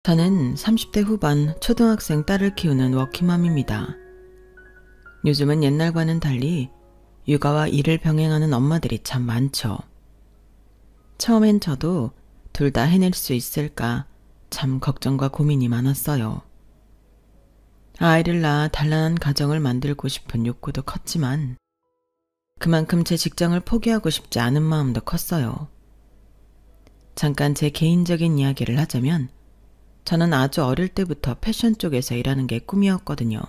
저는 30대 후반 초등학생 딸을 키우는 워킹맘입니다. 요즘은 옛날과는 달리 육아와 일을 병행하는 엄마들이 참 많죠. 처음엔 저도 둘 다 해낼 수 있을까 참 걱정과 고민이 많았어요. 아이를 낳아 단란한 가정을 만들고 싶은 욕구도 컸지만 그만큼 제 직장을 포기하고 싶지 않은 마음도 컸어요. 잠깐 제 개인적인 이야기를 하자면 저는 아주 어릴 때부터 패션 쪽에서 일하는 게 꿈이었거든요.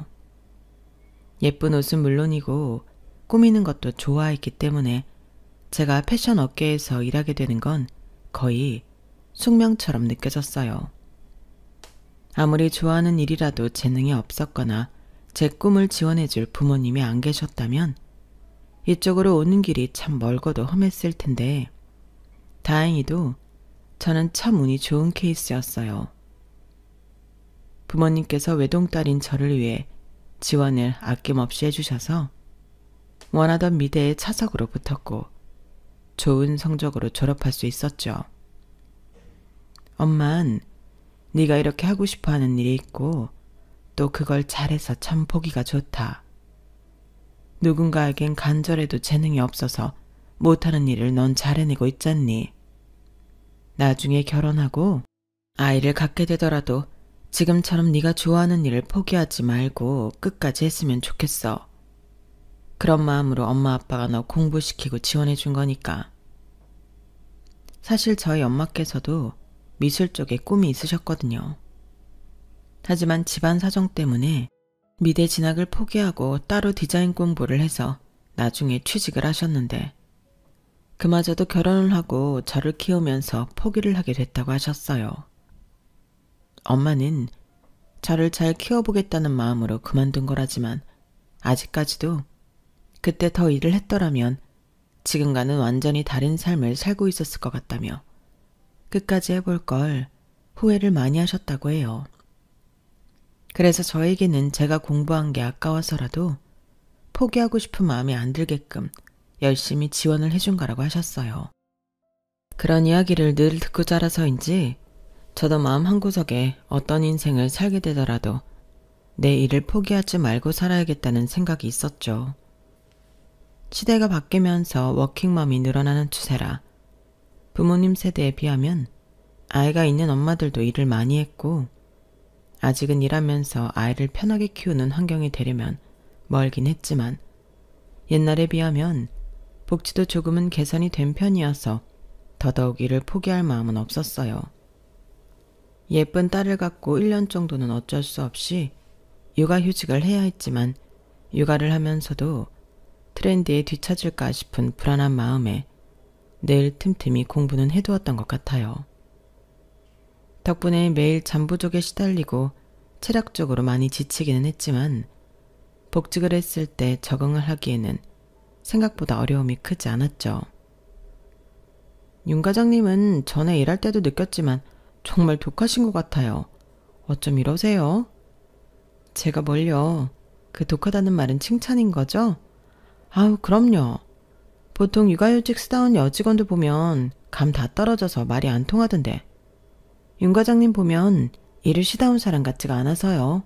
예쁜 옷은 물론이고 꾸미는 것도 좋아했기 때문에 제가 패션 업계에서 일하게 되는 건 거의 숙명처럼 느껴졌어요. 아무리 좋아하는 일이라도 재능이 없었거나 제 꿈을 지원해줄 부모님이 안 계셨다면 이쪽으로 오는 길이 참 멀고도 험했을 텐데 다행히도 저는 참 운이 좋은 케이스였어요. 부모님께서 외동딸인 저를 위해 지원을 아낌없이 해주셔서 원하던 미대에 차석으로 붙었고 좋은 성적으로 졸업할 수 있었죠. 엄만, 네가 이렇게 하고 싶어하는 일이 있고 또 그걸 잘해서 참 보기가 좋다. 누군가에겐 간절해도 재능이 없어서 못하는 일을 넌 잘해내고 있잖니. 나중에 결혼하고 아이를 갖게 되더라도 지금처럼 네가 좋아하는 일을 포기하지 말고 끝까지 했으면 좋겠어. 그런 마음으로 엄마 아빠가 너 공부시키고 지원해 준 거니까. 사실 저희 엄마께서도 미술 쪽에 꿈이 있으셨거든요. 하지만 집안 사정 때문에 미대 진학을 포기하고 따로 디자인 공부를 해서 나중에 취직을 하셨는데 그마저도 결혼을 하고 저를 키우면서 포기를 하게 됐다고 하셨어요. 엄마는 저를 잘 키워보겠다는 마음으로 그만둔 거라지만 아직까지도 그때 더 일을 했더라면 지금과는 완전히 다른 삶을 살고 있었을 것 같다며 끝까지 해볼 걸 후회를 많이 하셨다고 해요. 그래서 저에게는 제가 공부한 게 아까워서라도 포기하고 싶은 마음이 안 들게끔 열심히 지원을 해준 거라고 하셨어요. 그런 이야기를 늘 듣고 자라서인지 저도 마음 한구석에 어떤 인생을 살게 되더라도 내 일을 포기하지 말고 살아야겠다는 생각이 있었죠. 시대가 바뀌면서 워킹맘이 늘어나는 추세라 부모님 세대에 비하면 아이가 있는 엄마들도 일을 많이 했고 아직은 일하면서 아이를 편하게 키우는 환경이 되려면 멀긴 했지만 옛날에 비하면 복지도 조금은 개선이 된 편이어서 더더욱 일을 포기할 마음은 없었어요. 예쁜 딸을 갖고 1년 정도는 어쩔 수 없이 육아휴직을 해야 했지만 육아를 하면서도 트렌드에 뒤처질까 싶은 불안한 마음에 늘 틈틈이 공부는 해두었던 것 같아요. 덕분에 매일 잠 부족에 시달리고 체력적으로 많이 지치기는 했지만 복직을 했을 때 적응을 하기에는 생각보다 어려움이 크지 않았죠. 윤 과장님은 전에 일할 때도 느꼈지만 정말 독하신 것 같아요. 어쩜 이러세요? 제가 뭘요? 그 독하다는 말은 칭찬인 거죠? 아우, 그럼요. 보통 육아휴직 쓰다온 여직원들 보면 감 다 떨어져서 말이 안 통하던데. 윤 과장님 보면 일을 쉬다 온 사람 같지가 않아서요.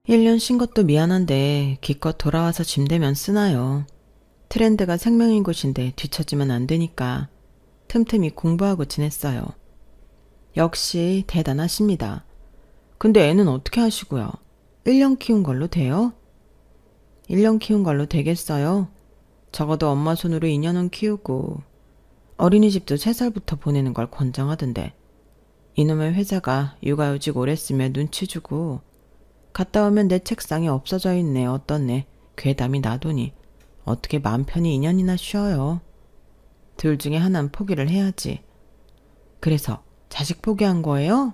1년 쉰 것도 미안한데 기껏 돌아와서 짐 되면 쓰나요. 트렌드가 생명인 곳인데 뒤처지면 안 되니까 틈틈이 공부하고 지냈어요. 역시 대단하십니다. 근데 애는 어떻게 하시고요? 1년 키운 걸로 돼요? 1년 키운 걸로 되겠어요? 적어도 엄마 손으로 2년은 키우고 어린이집도 3살부터 보내는 걸 권장하던데 이놈의 회사가 육아휴직 오래 쓰면 눈치 주고 갔다 오면 내 책상에 없어져 있네 어떤 애 괴담이 나더니 어떻게 맘 편히 2년이나 쉬어요. 둘 중에 하나는 포기를 해야지. 그래서 자식 포기한 거예요?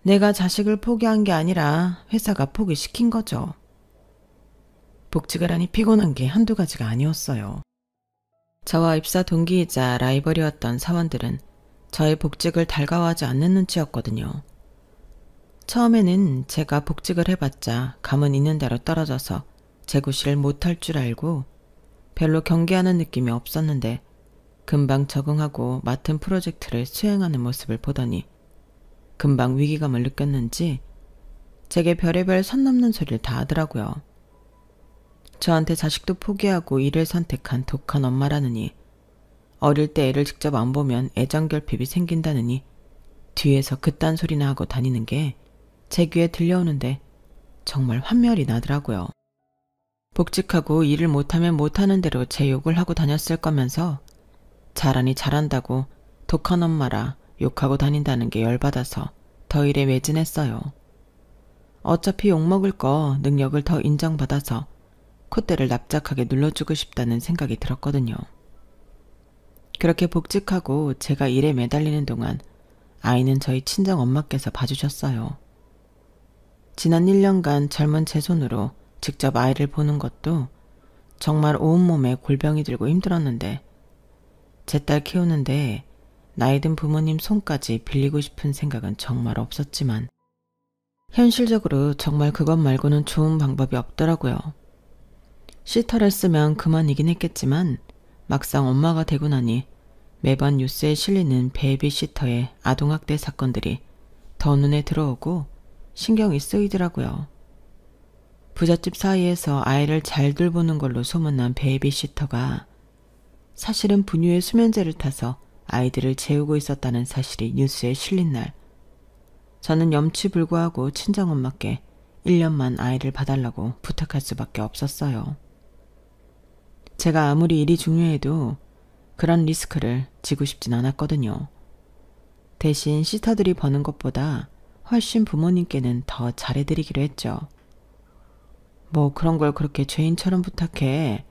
내가 자식을 포기한 게 아니라 회사가 포기시킨 거죠. 복직을 하니 피곤한 게 한두 가지가 아니었어요. 저와 입사 동기이자 라이벌이었던 사원들은 저의 복직을 달가워하지 않는 눈치였거든요. 처음에는 제가 복직을 해봤자 감은 있는 대로 떨어져서 재구실을 못할 줄 알고 별로 경계하는 느낌이 없었는데 금방 적응하고 맡은 프로젝트를 수행하는 모습을 보더니 금방 위기감을 느꼈는지 제게 별의별 선 넘는 소리를 다 하더라고요. 저한테 자식도 포기하고 일을 선택한 독한 엄마라느니, 어릴 때 애를 직접 안 보면 애정결핍이 생긴다느니 뒤에서 그딴 소리나 하고 다니는 게 제 귀에 들려오는데 정말 환멸이 나더라고요. 복직하고 일을 못하면 못하는 대로 제 욕을 하고 다녔을 거면서 잘하니 잘한다고 독한 엄마라 욕하고 다닌다는 게 열받아서 더 일에 매진했어요. 어차피 욕먹을 거 능력을 더 인정받아서 콧대를 납작하게 눌러주고 싶다는 생각이 들었거든요. 그렇게 복직하고 제가 일에 매달리는 동안 아이는 저희 친정 엄마께서 봐주셨어요. 지난 1년간 젊은 제 손으로 직접 아이를 보는 것도 정말 온몸에 골병이 들고 힘들었는데, 제 딸 키우는데 나이 든 부모님 손까지 빌리고 싶은 생각은 정말 없었지만 현실적으로 정말 그것 말고는 좋은 방법이 없더라고요. 시터를 쓰면 그만이긴 했겠지만 막상 엄마가 되고 나니 매번 뉴스에 실리는 베이비시터의 아동학대 사건들이 더 눈에 들어오고 신경이 쓰이더라고요. 부잣집 사이에서 아이를 잘 돌보는 걸로 소문난 베이비시터가 사실은 분유에 수면제를 타서 아이들을 재우고 있었다는 사실이 뉴스에 실린 날, 저는 염치불구하고 친정엄마께 1년만 아이를 봐달라고 부탁할 수밖에 없었어요. 제가 아무리 일이 중요해도 그런 리스크를 지고 싶진 않았거든요. 대신 시터들이 버는 것보다 훨씬 부모님께는 더 잘해드리기로 했죠. 뭐 그런 걸 그렇게 죄인처럼 부탁해.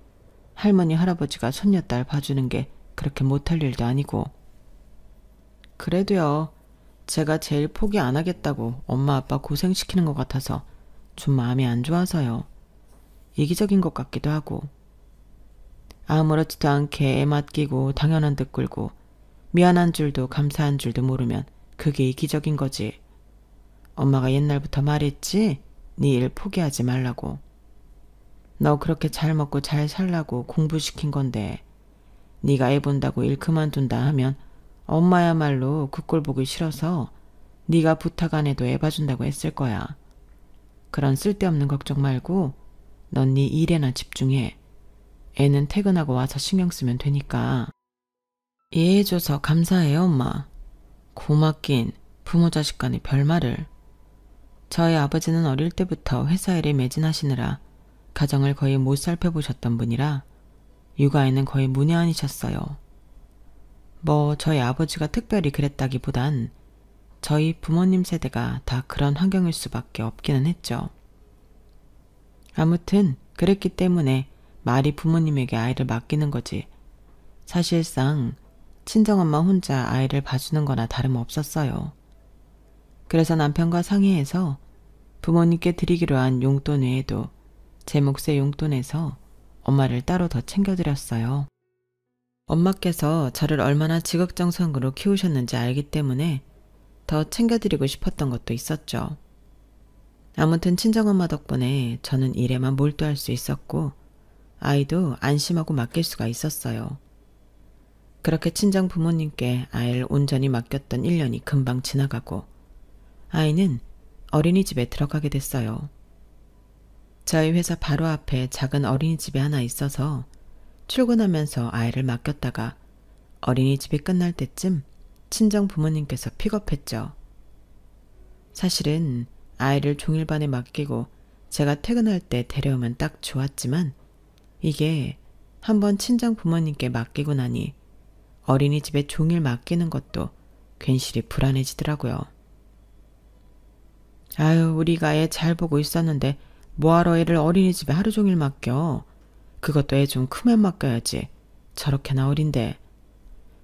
할머니 할아버지가 손녀딸 봐주는 게 그렇게 못할 일도 아니고. 그래도요, 제가 제일 포기 안 하겠다고 엄마 아빠 고생시키는 것 같아서 좀 마음이 안 좋아서요. 이기적인 것 같기도 하고. 아무렇지도 않게 애 맡기고 당연한 듯 굴고 미안한 줄도 감사한 줄도 모르면 그게 이기적인 거지. 엄마가 옛날부터 말했지? 네 일 포기하지 말라고. 너 그렇게 잘 먹고 잘 살라고 공부시킨 건데 네가 애 본다고 일 그만둔다 하면 엄마야말로 그 꼴 보기 싫어서 네가 부탁 안 해도 애 봐준다고 했을 거야. 그런 쓸데없는 걱정 말고 넌 네 일에나 집중해. 애는 퇴근하고 와서 신경 쓰면 되니까. 이해해줘서 감사해요, 엄마. 고맙긴 부모 자식 간의 별말을. 저희 아버지는 어릴 때부터 회사 일에 매진하시느라 가정을 거의 못 살펴보셨던 분이라 육아에는 거의 문외한이셨어요. 뭐 저희 아버지가 특별히 그랬다기보단 저희 부모님 세대가 다 그런 환경일 수밖에 없기는 했죠. 아무튼 그랬기 때문에 말이 부모님에게 아이를 맡기는 거지 사실상 친정엄마 혼자 아이를 봐주는 거나 다름없었어요. 그래서 남편과 상의해서 부모님께 드리기로 한 용돈 외에도 제 몫의 용돈에서 엄마를 따로 더 챙겨드렸어요. 엄마께서 저를 얼마나 지극정성으로 키우셨는지 알기 때문에 더 챙겨드리고 싶었던 것도 있었죠. 아무튼 친정엄마 덕분에 저는 일에만 몰두할 수 있었고 아이도 안심하고 맡길 수가 있었어요. 그렇게 친정 부모님께 아이를 온전히 맡겼던 1년이 금방 지나가고 아이는 어린이집에 들어가게 됐어요. 저희 회사 바로 앞에 작은 어린이집이 하나 있어서 출근하면서 아이를 맡겼다가 어린이집이 끝날 때쯤 친정 부모님께서 픽업했죠. 사실은 아이를 종일반에 맡기고 제가 퇴근할 때 데려오면 딱 좋았지만 이게 한번 친정 부모님께 맡기고 나니 어린이집에 종일 맡기는 것도 괜시리 불안해지더라고요. 아유, 우리가 애 잘 보고 있었는데 뭐하러 애를 어린이집에 하루 종일 맡겨. 그것도 애 좀 크면 맡겨야지. 저렇게나 어린데.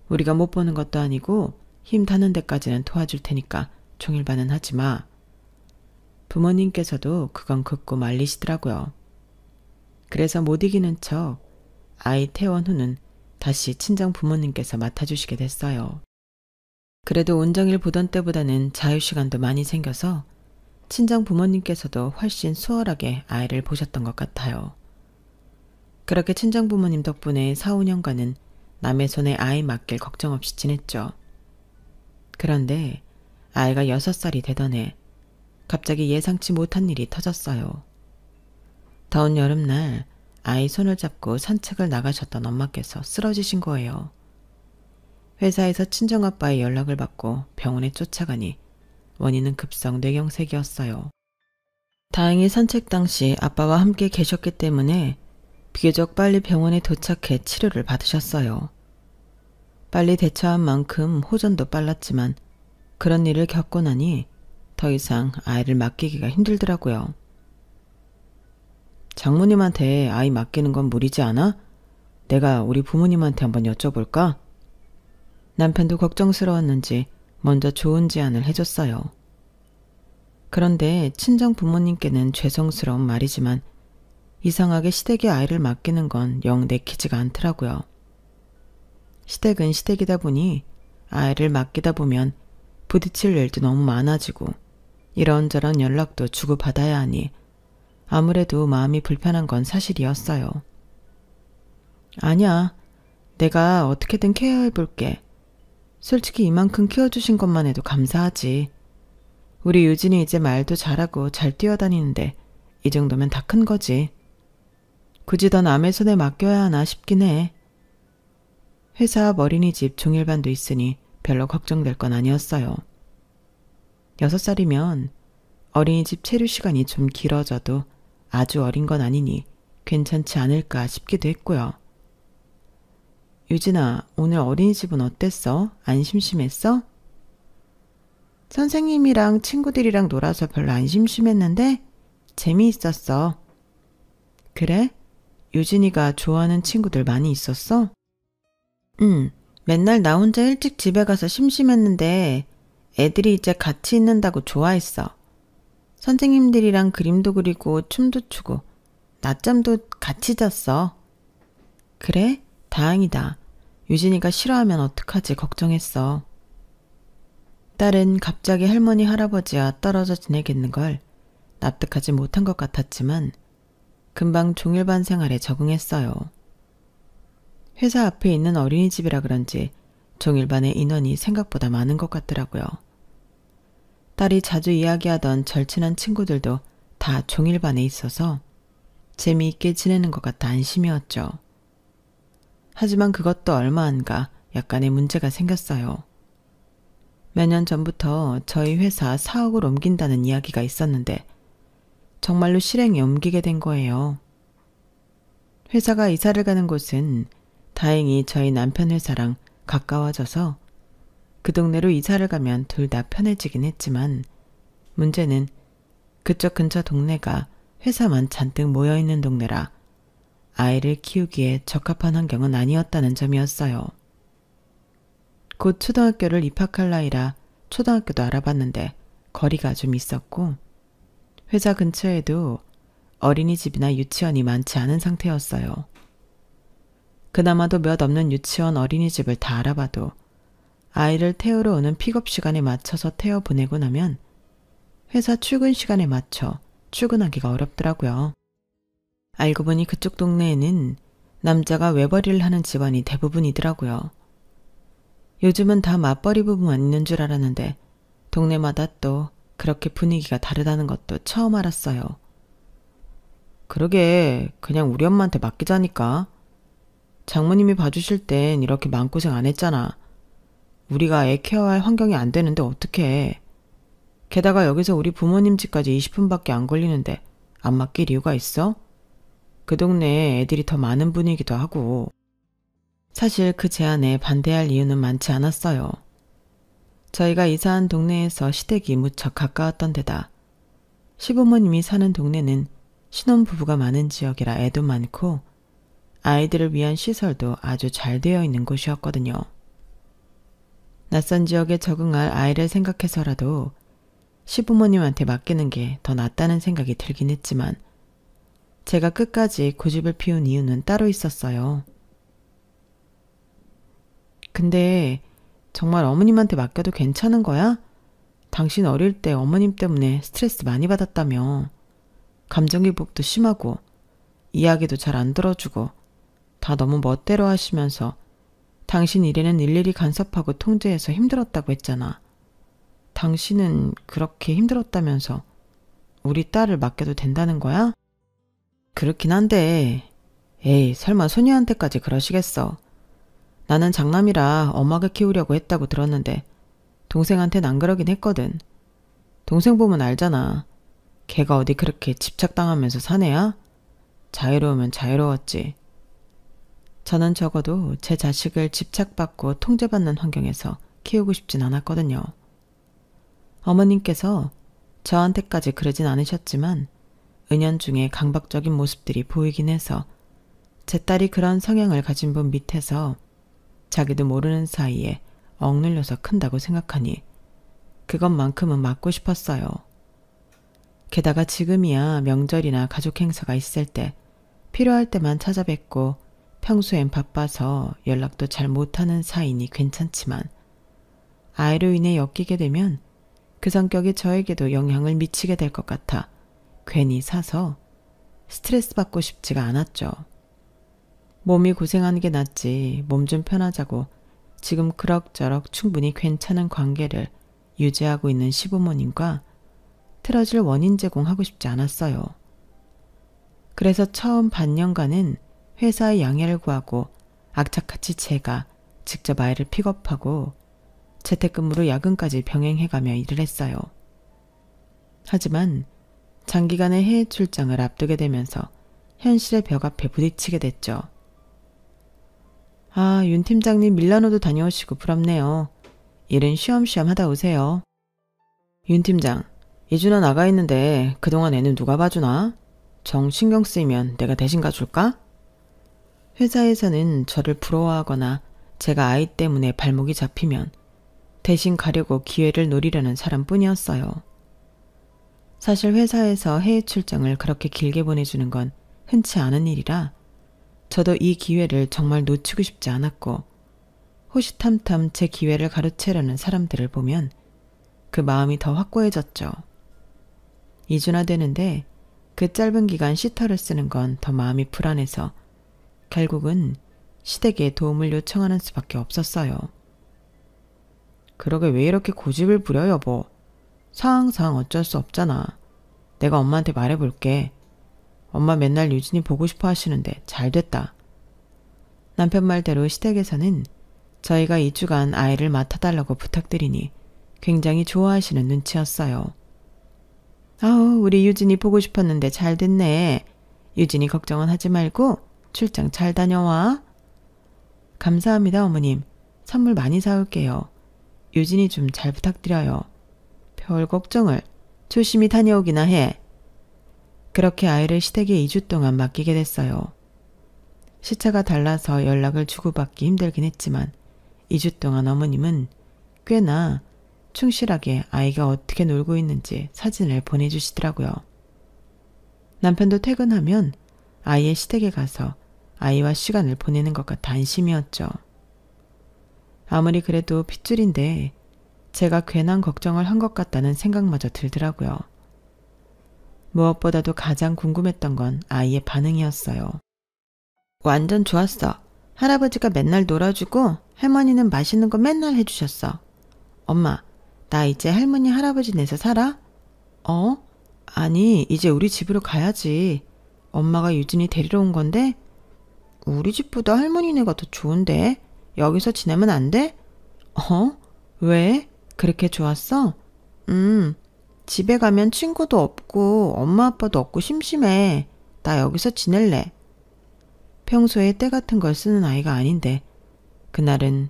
우리가 못 보는 것도 아니고 힘 닿는 데까지는 도와줄 테니까 종일반은 하지 마. 부모님께서도 그건 긋고 말리시더라고요. 그래서 못 이기는 척 아이 퇴원 후는 다시 친정 부모님께서 맡아주시게 됐어요. 그래도 온정일 보던 때보다는 자유시간도 많이 생겨서 친정 부모님께서도 훨씬 수월하게 아이를 보셨던 것 같아요. 그렇게 친정 부모님 덕분에 4, 5년간은 남의 손에 아이 맡길 걱정 없이 지냈죠. 그런데 아이가 6살이 되던 해 갑자기 예상치 못한 일이 터졌어요. 더운 여름날 아이 손을 잡고 산책을 나가셨던 엄마께서 쓰러지신 거예요. 회사에서 친정아빠의 연락을 받고 병원에 쫓아가니 원인은 급성 뇌경색이었어요. 다행히 산책 당시 아빠와 함께 계셨기 때문에 비교적 빨리 병원에 도착해 치료를 받으셨어요. 빨리 대처한 만큼 호전도 빨랐지만 그런 일을 겪고 나니 더 이상 아이를 맡기기가 힘들더라고요. 장모님한테 아이 맡기는 건 무리지 않아? 내가 우리 부모님한테 한번 여쭤볼까? 남편도 걱정스러웠는지 먼저 좋은 제안을 해줬어요. 그런데 친정 부모님께는 죄송스러운 말이지만 이상하게 시댁에 아이를 맡기는 건 영 내키지가 않더라고요. 시댁은 시댁이다 보니 아이를 맡기다 보면 부딪힐 일도 너무 많아지고 이런저런 연락도 주고받아야 하니 아무래도 마음이 불편한 건 사실이었어요. 아니야, 내가 어떻게든 케어해볼게. 솔직히 이만큼 키워주신 것만 해도 감사하지. 우리 유진이 이제 말도 잘하고 잘 뛰어다니는데 이 정도면 다 큰 거지. 굳이 더 남의 손에 맡겨야 하나 싶긴 해. 회사 앞 어린이집 종일반도 있으니 별로 걱정될 건 아니었어요. 6살이면 어린이집 체류 시간이 좀 길어져도 아주 어린 건 아니니 괜찮지 않을까 싶기도 했고요. 유진아, 오늘 어린이집은 어땠어? 안 심심했어? 선생님이랑 친구들이랑 놀아서 별로 안 심심했는데 재미있었어. 그래? 유진이가 좋아하는 친구들 많이 있었어? 응, 맨날 나 혼자 일찍 집에 가서 심심했는데 애들이 이제 같이 있는다고 좋아했어. 선생님들이랑 그림도 그리고 춤도 추고 낮잠도 같이 잤어. 그래? 다행이다. 유진이가 싫어하면 어떡하지 걱정했어. 딸은 갑자기 할머니 할아버지와 떨어져 지내겠는 걸 납득하지 못한 것 같았지만 금방 종일반 생활에 적응했어요. 회사 앞에 있는 어린이집이라 그런지 종일반의 인원이 생각보다 많은 것 같더라고요. 딸이 자주 이야기하던 절친한 친구들도 다 종일반에 있어서 재미있게 지내는 것 같아 안심이었죠. 하지만 그것도 얼마 안 가 약간의 문제가 생겼어요. 몇 년 전부터 저희 회사 사옥을 옮긴다는 이야기가 있었는데 정말로 실행에 옮기게 된 거예요. 회사가 이사를 가는 곳은 다행히 저희 남편 회사랑 가까워져서 그 동네로 이사를 가면 둘 다 편해지긴 했지만 문제는 그쪽 근처 동네가 회사만 잔뜩 모여있는 동네라 아이를 키우기에 적합한 환경은 아니었다는 점이었어요. 곧 초등학교를 입학할 나이라 초등학교도 알아봤는데 거리가 좀 있었고 회사 근처에도 어린이집이나 유치원이 많지 않은 상태였어요. 그나마도 몇 없는 유치원 어린이집을 다 알아봐도 아이를 태우러 오는 픽업 시간에 맞춰서 태워 보내고 나면 회사 출근 시간에 맞춰 출근하기가 어렵더라고요. 알고 보니 그쪽 동네에는 남자가 외벌이를 하는 집안이 대부분이더라고요. 요즘은 다 맞벌이 부부만 있는 줄 알았는데 동네마다 또 그렇게 분위기가 다르다는 것도 처음 알았어요. 그러게 그냥 우리 엄마한테 맡기자니까. 장모님이 봐주실 땐 이렇게 마음고생 안 했잖아. 우리가 애 케어할 환경이 안 되는데 어떡해. 게다가 여기서 우리 부모님 집까지 20분밖에 안 걸리는데 안 맡길 이유가 있어? 그 동네에 애들이 더 많은 분이기도 하고. 사실 그 제안에 반대할 이유는 많지 않았어요. 저희가 이사한 동네에서 시댁이 무척 가까웠던 데다 시부모님이 사는 동네는 신혼부부가 많은 지역이라 애도 많고 아이들을 위한 시설도 아주 잘 되어 있는 곳이었거든요. 낯선 지역에 적응할 아이를 생각해서라도 시부모님한테 맡기는 게 더 낫다는 생각이 들긴 했지만 제가 끝까지 고집을 피운 이유는 따로 있었어요. 근데 정말 어머님한테 맡겨도 괜찮은 거야? 당신 어릴 때 어머님 때문에 스트레스 많이 받았다며. 감정기복도 심하고 이야기도 잘 안 들어주고 다 너무 멋대로 하시면서 당신 일에는 일일이 간섭하고 통제해서 힘들었다고 했잖아. 당신은 그렇게 힘들었다면서 우리 딸을 맡겨도 된다는 거야? 그렇긴 한데, 에이, 설마 소녀한테까지 그러시겠어. 나는 장남이라 엄마가 키우려고 했다고 들었는데 동생한텐 안 그러긴 했거든. 동생 보면 알잖아. 걔가 어디 그렇게 집착당하면서 산 애야? 자유로우면 자유로웠지. 저는 적어도 제 자식을 집착받고 통제받는 환경에서 키우고 싶진 않았거든요. 어머님께서 저한테까지 그러진 않으셨지만 은연중에 강박적인 모습들이 보이긴 해서 제 딸이 그런 성향을 가진 분 밑에서 자기도 모르는 사이에 억눌려서 큰다고 생각하니 그것만큼은 막고 싶었어요. 게다가 지금이야 명절이나 가족 행사가 있을 때 필요할 때만 찾아뵙고 평소엔 바빠서 연락도 잘 못하는 사이니 괜찮지만 아이로 인해 엮이게 되면 그 성격이 저에게도 영향을 미치게 될 것 같아 괜히 사서 스트레스 받고 싶지가 않았죠. 몸이 고생하는 게 낫지 몸 좀 편하자고 지금 그럭저럭 충분히 괜찮은 관계를 유지하고 있는 시부모님과 틀어질 원인 제공하고 싶지 않았어요. 그래서 처음 반년간은 회사에 양해를 구하고 악착같이 제가 직접 아이를 픽업하고 재택근무로 야근까지 병행해가며 일을 했어요. 하지만 장기간의 해외 출장을 앞두게 되면서 현실의 벽 앞에 부딪히게 됐죠. 아, 윤 팀장님 밀라노도 다녀오시고 부럽네요. 일은 쉬엄쉬엄 하다 오세요. 윤 팀장, 이준아 나가 있는데 그동안 애는 누가 봐주나? 정 신경 쓰이면 내가 대신 가줄까? 회사에서는 저를 부러워하거나 제가 아이 때문에 발목이 잡히면 대신 가려고 기회를 노리려는 사람뿐이었어요. 사실 회사에서 해외 출장을 그렇게 길게 보내주는 건 흔치 않은 일이라 저도 이 기회를 정말 놓치고 싶지 않았고 호시탐탐 제 기회를 가로채려는 사람들을 보면 그 마음이 더 확고해졌죠. 이주나 되는데 그 짧은 기간 시터를 쓰는 건 더 마음이 불안해서 결국은 시댁에 도움을 요청하는 수밖에 없었어요. 그러게 왜 이렇게 고집을 부려 여보. 상황상 어쩔 수 없잖아. 내가 엄마한테 말해볼게. 엄마 맨날 유진이 보고 싶어 하시는데 잘됐다. 남편 말대로 시댁에서는 저희가 2주간 아이를 맡아달라고 부탁드리니 굉장히 좋아하시는 눈치였어요. 아우, 우리 유진이 보고 싶었는데 잘됐네. 유진이 걱정은 하지 말고 출장 잘 다녀와. 감사합니다, 어머님. 선물 많이 사올게요. 유진이 좀 잘 부탁드려요. 별 걱정을. 조심히 다녀오기나 해. 그렇게 아이를 시댁에 2주 동안 맡기게 됐어요. 시차가 달라서 연락을 주고받기 힘들긴 했지만 2주 동안 어머님은 꽤나 충실하게 아이가 어떻게 놀고 있는지 사진을 보내주시더라고요. 남편도 퇴근하면 아이의 시댁에 가서 아이와 시간을 보내는 것 같아 안심이었죠. 아무리 그래도 핏줄인데 제가 괜한 걱정을 한 것 같다는 생각마저 들더라고요. 무엇보다도 가장 궁금했던 건 아이의 반응이었어요. 완전 좋았어. 할아버지가 맨날 놀아주고 할머니는 맛있는 거 맨날 해주셨어. 엄마, 나 이제 할머니 할아버지 내서 살아? 어? 아니, 이제 우리 집으로 가야지. 엄마가 유진이 데리러 온 건데 우리 집보다 할머니네가 더 좋은데 여기서 지내면 안 돼? 어? 왜? 그렇게 좋았어? 집에 가면 친구도 없고 엄마 아빠도 없고 심심해. 나 여기서 지낼래. 평소에 때 같은 걸 쓰는 아이가 아닌데 그날은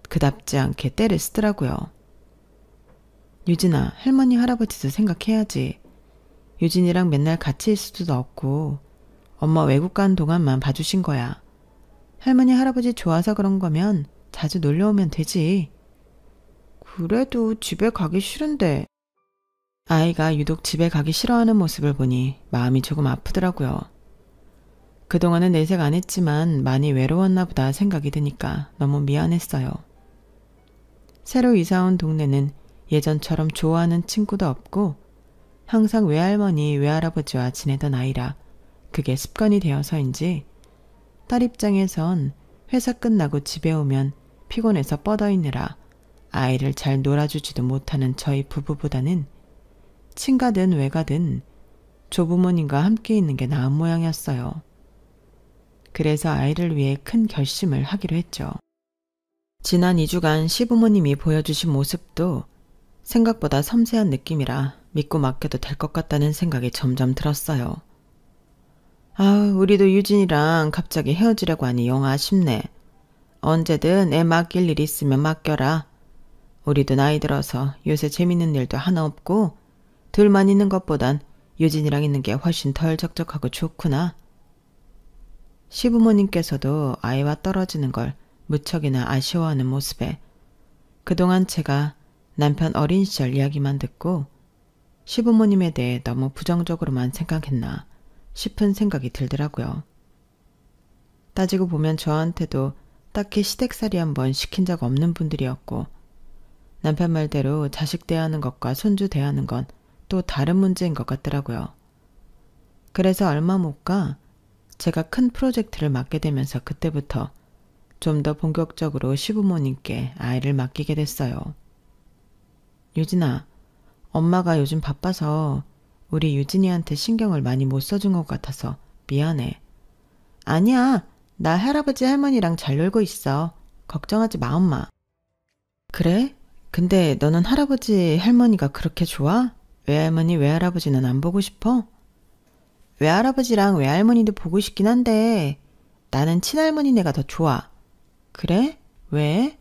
그답지 않게 때를 쓰더라고요. 유진아, 할머니 할아버지도 생각해야지. 유진이랑 맨날 같이 있을 수도 없고 엄마 외국 간 동안만 봐주신 거야. 할머니 할아버지 좋아서 그런 거면 자주 놀러오면 되지. 그래도 집에 가기 싫은데. 아이가 유독 집에 가기 싫어하는 모습을 보니 마음이 조금 아프더라고요. 그동안은 내색 안 했지만 많이 외로웠나 보다 생각이 드니까 너무 미안했어요. 새로 이사 온 동네는 예전처럼 좋아하는 친구도 없고 항상 외할머니, 외할아버지와 지내던 아이라 그게 습관이 되어서인지 딸 입장에선 회사 끝나고 집에 오면 피곤해서 뻗어있느라 아이를 잘 놀아주지도 못하는 저희 부부보다는 친가든 외가든 조부모님과 함께 있는 게 나은 모양이었어요. 그래서 아이를 위해 큰 결심을 하기로 했죠. 지난 2주간 시부모님이 보여주신 모습도 생각보다 섬세한 느낌이라 믿고 맡겨도 될 것 같다는 생각이 점점 들었어요. 아, 우리도 유진이랑 갑자기 헤어지려고 하니 영 아쉽네. 언제든 애 맡길 일 있으면 맡겨라. 우리도 나이 들어서 요새 재밌는 일도 하나 없고 둘만 있는 것보단 유진이랑 있는 게 훨씬 덜 적적하고 좋구나. 시부모님께서도 아이와 떨어지는 걸 무척이나 아쉬워하는 모습에 그동안 제가 남편 어린 시절 이야기만 듣고 시부모님에 대해 너무 부정적으로만 생각했나 싶은 생각이 들더라고요. 따지고 보면 저한테도 딱히 시댁살이 한번 시킨 적 없는 분들이었고 남편 말대로 자식 대하는 것과 손주 대하는 건 또 다른 문제인 것 같더라고요. 그래서 얼마 못 가 제가 큰 프로젝트를 맡게 되면서 그때부터 좀 더 본격적으로 시부모님께 아이를 맡기게 됐어요. 유진아, 엄마가 요즘 바빠서 우리 유진이한테 신경을 많이 못 써준 것 같아서 미안해. 아니야, 나 할아버지 할머니랑 잘 놀고 있어. 걱정하지 마, 엄마. 그래? 근데 너는 할아버지 할머니가 그렇게 좋아? 외할머니 외할아버지는 안 보고 싶어? 외할아버지랑 외할머니도 보고 싶긴 한데 나는 친할머니네가 더 좋아. 그래? 왜?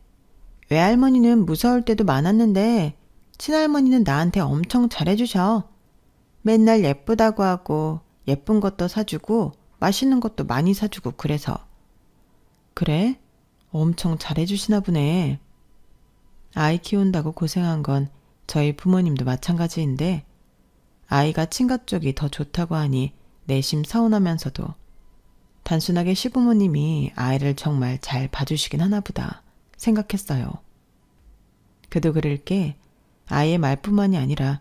외할머니는 무서울 때도 많았는데 친할머니는 나한테 엄청 잘해주셔. 맨날 예쁘다고 하고 예쁜 것도 사주고 맛있는 것도 많이 사주고 그래서. 그래? 엄청 잘해주시나 보네. 아이 키운다고 고생한 건 저희 부모님도 마찬가지인데 아이가 친가 쪽이 더 좋다고 하니 내심 서운하면서도 단순하게 시부모님이 아이를 정말 잘 봐주시긴 하나 보다 생각했어요. 그도 그럴 게 아이의 말뿐만이 아니라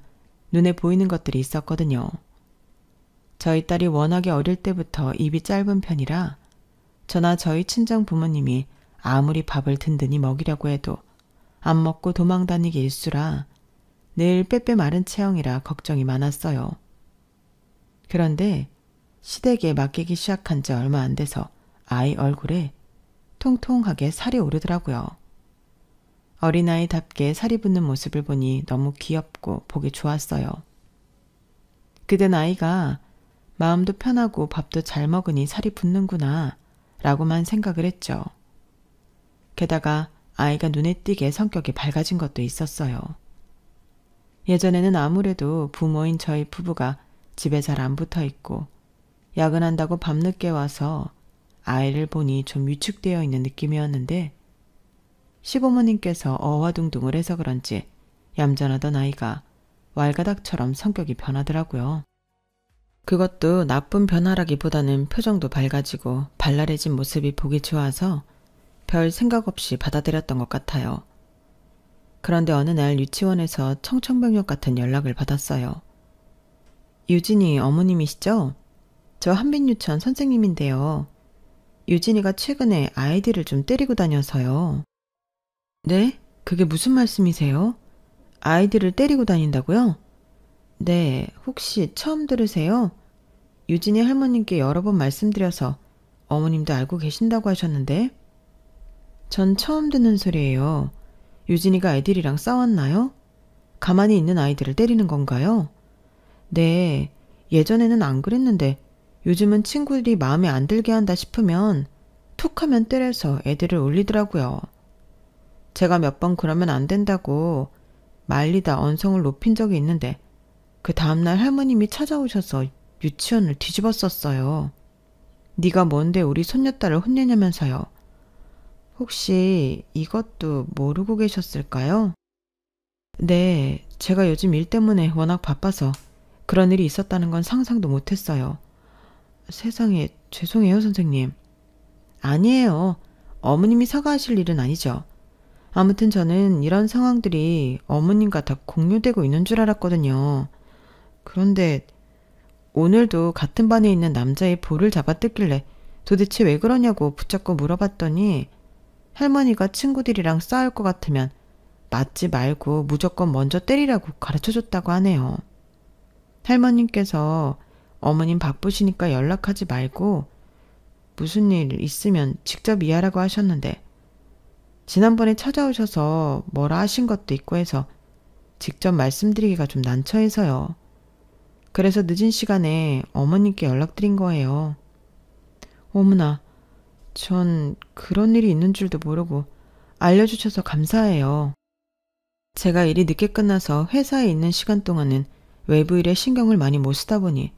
눈에 보이는 것들이 있었거든요. 저희 딸이 워낙에 어릴 때부터 입이 짧은 편이라 저나 저희 친정 부모님이 아무리 밥을 든든히 먹이려고 해도 안 먹고 도망다니기 일쑤라 늘 빼빼 마른 체형이라 걱정이 많았어요. 그런데 시댁에 맡기기 시작한 지 얼마 안 돼서 아이 얼굴에 통통하게 살이 오르더라고요. 어린아이답게 살이 붙는 모습을 보니 너무 귀엽고 보기 좋았어요. 그땐 아이가 마음도 편하고 밥도 잘 먹으니 살이 붙는구나 라고만 생각을 했죠. 게다가 아이가 눈에 띄게 성격이 밝아진 것도 있었어요. 예전에는 아무래도 부모인 저희 부부가 집에 잘 안 붙어 있고 야근한다고 밤늦게 와서 아이를 보니 좀 위축되어 있는 느낌이었는데 시부모님께서 어화둥둥을 해서 그런지 얌전하던 아이가 왈가닥처럼 성격이 변하더라고요. 그것도 나쁜 변화라기보다는 표정도 밝아지고 발랄해진 모습이 보기 좋아서 별 생각 없이 받아들였던 것 같아요. 그런데 어느 날 유치원에서 청천벽력 같은 연락을 받았어요. 유진이 어머님이시죠? 저 한빛유치원 선생님인데요. 유진이가 최근에 아이들을 좀 때리고 다녀서요. 네? 그게 무슨 말씀이세요? 아이들을 때리고 다닌다고요? 네, 혹시 처음 들으세요? 유진이 할머님께 여러 번 말씀드려서 어머님도 알고 계신다고 하셨는데 전 처음 듣는 소리예요. 유진이가 애들이랑 싸웠나요? 가만히 있는 아이들을 때리는 건가요? 네, 예전에는 안 그랬는데 요즘은 친구들이 마음에 안 들게 한다 싶으면 툭 하면 때려서 애들을 울리더라고요. 제가 몇 번 그러면 안 된다고 말리다 언성을 높인 적이 있는데 그 다음날 할머님이 찾아오셔서 유치원을 뒤집었었어요. 네가 뭔데 우리 손녀딸을 혼내냐면서요. 혹시 이것도 모르고 계셨을까요? 네, 제가 요즘 일 때문에 워낙 바빠서 그런 일이 있었다는 건 상상도 못했어요. 세상에, 죄송해요, 선생님. 아니에요. 어머님이 사과하실 일은 아니죠. 아무튼 저는 이런 상황들이 어머님과 다 공유되고 있는 줄 알았거든요. 그런데 오늘도 같은 반에 있는 남자의 볼을 잡아뜯길래 도대체 왜 그러냐고 붙잡고 물어봤더니 할머니가 친구들이랑 싸울 것 같으면 맞지 말고 무조건 먼저 때리라고 가르쳐줬다고 하네요. 할머님께서 어머님 바쁘시니까 연락하지 말고 무슨 일 있으면 직접 이해하라고 하셨는데 지난번에 찾아오셔서 뭐라 하신 것도 있고 해서 직접 말씀드리기가 좀 난처해서요. 그래서 늦은 시간에 어머님께 연락드린 거예요. 어머나, 전 그런 일이 있는 줄도 모르고 알려주셔서 감사해요. 제가 일이 늦게 끝나서 회사에 있는 시간 동안은 외부 일에 신경을 많이 못 쓰다 보니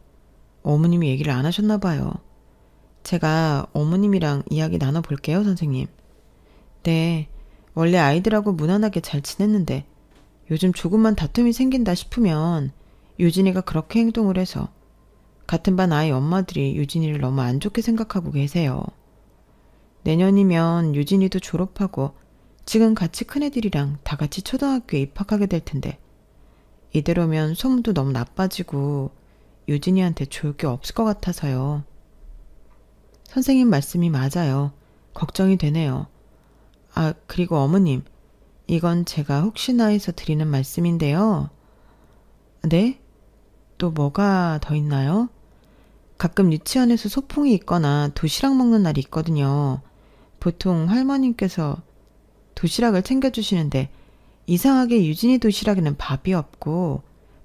어머님이 얘기를 안 하셨나 봐요. 제가 어머님이랑 이야기 나눠볼게요, 선생님. 네, 원래 아이들하고 무난하게 잘 지냈는데 요즘 조금만 다툼이 생긴다 싶으면 유진이가 그렇게 행동을 해서 같은 반 아이 엄마들이 유진이를 너무 안 좋게 생각하고 계세요. 내년이면 유진이도 졸업하고 지금 같이 큰애들이랑 다 같이 초등학교에 입학하게 될 텐데 이대로면 소문도 너무 나빠지고 유진이한테 좋을 게 없을 것 같아서요. 선생님 말씀이 맞아요. 걱정이 되네요. 아, 그리고 어머님, 이건 제가 혹시나 해서 드리는 말씀인데요. 네? 또 뭐가 더 있나요? 가끔 유치원에서 소풍이 있거나 도시락 먹는 날이 있거든요. 보통 할머님께서 도시락을 챙겨주시는데 이상하게 유진이 도시락에는 밥이 없고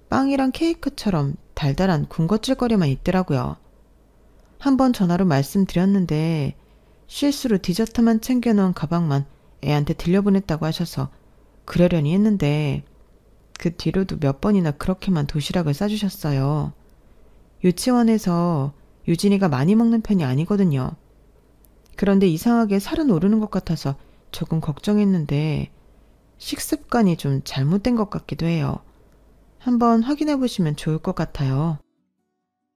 빵이랑 케이크처럼 달달한 군것질거리만 있더라고요. 한번 전화로 말씀드렸는데 실수로 디저트만 챙겨놓은 가방만 애한테 들려보냈다고 하셔서 그러려니 했는데 그 뒤로도 몇 번이나 그렇게만 도시락을 싸주셨어요. 유치원에서 유진이가 많이 먹는 편이 아니거든요. 그런데 이상하게 살은 오르는 것 같아서 조금 걱정했는데 식습관이 좀 잘못된 것 같기도 해요. 한번 확인해 보시면 좋을 것 같아요.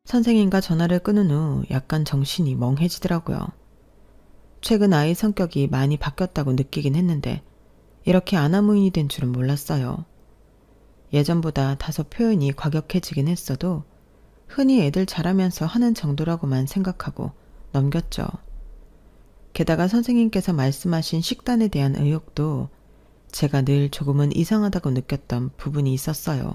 선생님과 전화를 끊은 후 약간 정신이 멍해지더라고요. 최근 아이 성격이 많이 바뀌었다고 느끼긴 했는데 이렇게 아나무인이 된 줄은 몰랐어요. 예전보다 다소 표현이 과격해지긴 했어도 흔히 애들 잘하면서 하는 정도라고만 생각하고 넘겼죠. 게다가 선생님께서 말씀하신 식단에 대한 의욕도 제가 늘 조금은 이상하다고 느꼈던 부분이 있었어요.